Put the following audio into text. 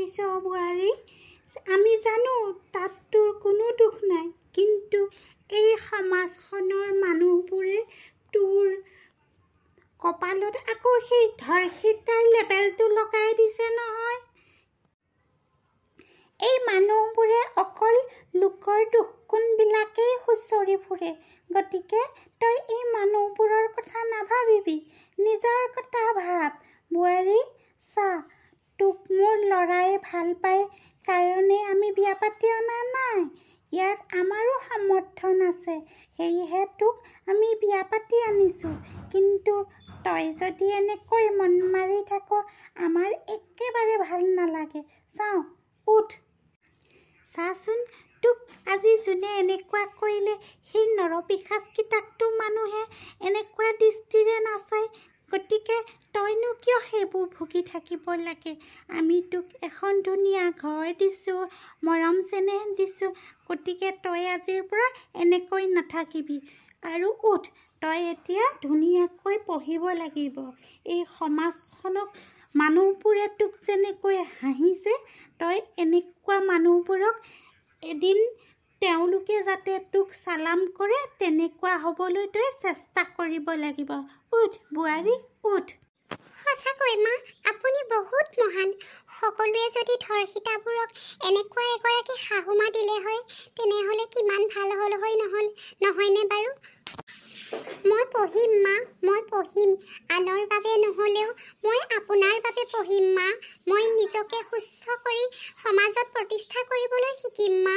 কৰিছ বোৱাৰী। আমি জানো তাত তোৰ কোনো দুখ নাই, কিন্তু এই সমাজখনৰ মানুহবোৰে তোৰ কপালত আকৌ সেই ধৰ্ষিতাৰ লেবেলটো লগাই দিছে নহয়। এই মানুহবোৰে অকল লোকৰ দুখ গুণবিলাকেই সুচৰি ফুৰে। গতিকে তই এই মানুহবোৰৰ কথা নাভাবিবি, নিজৰ কথা ভাব। বোৱাৰী চা, তোক মোৰ ল'ৰাই ভাল পায় কাৰণে আমি বিয়া পাতি অনা নাই। ইয়াত আমাৰো সমৰ্থন আছে, সেয়েহে তোক আমি বিয়া পাতি আনিছোঁ। কিন্তু তই যদি এনেকৈ মন মাৰি থাক, আমাৰ একেবাৰে ভাল নালাগে। চাওঁ, উঠ। চাচোন, তোক আজি যোনে এনেকুৱা কৰিলে, সেই নৰপিশাচকেইটাকতো মানুহে এনেকুৱা দৃষ্টিৰে নাচায়। গতিকে তইনো কিয় সেইবোৰ ভুগি থাকিব লাগে? আমি তোক এখন ধুনীয়া ঘৰ দিছোঁ, মৰম চেনেহ দিছোঁ। গতিকে তই আজিৰ পৰা এনেকৈ নাথাকিবি। আৰু উঠ, তই এতিয়া ধুনীয়াকৈ পঢ়িব লাগিব। এই সমাজখনক মানুহবোৰে তোক যেনেকৈ হাঁহিছে, তই এনেকুৱা মানুহবোৰক এদিন তেওঁলোকে যাতে তোক চালাম কৰে, তেনেকুৱা হ'বলৈ তই চেষ্টা কৰিব লাগিব। উঠ বোৱাৰী, উঠ। সঁচাকৈ মা, আপুনি বহুত মহান। সকলোৱে যদি ধৰ্ষিতাবোৰক এনেকুৱা এগৰাকী শাহুমা দিলে হয়, তেনেহ'লে কিমান ভাল হ'ল হয় নহয়নে বাৰু? মই পঢ়িম মা, মই পঢ়িম। আনৰ বাবে নহ'লেও মই আপোনাৰ বাবে পঢ়িম মা। মই নিজকে সুস্থ কৰি সমাজত প্ৰতিষ্ঠা কৰিবলৈ শিকিম মা।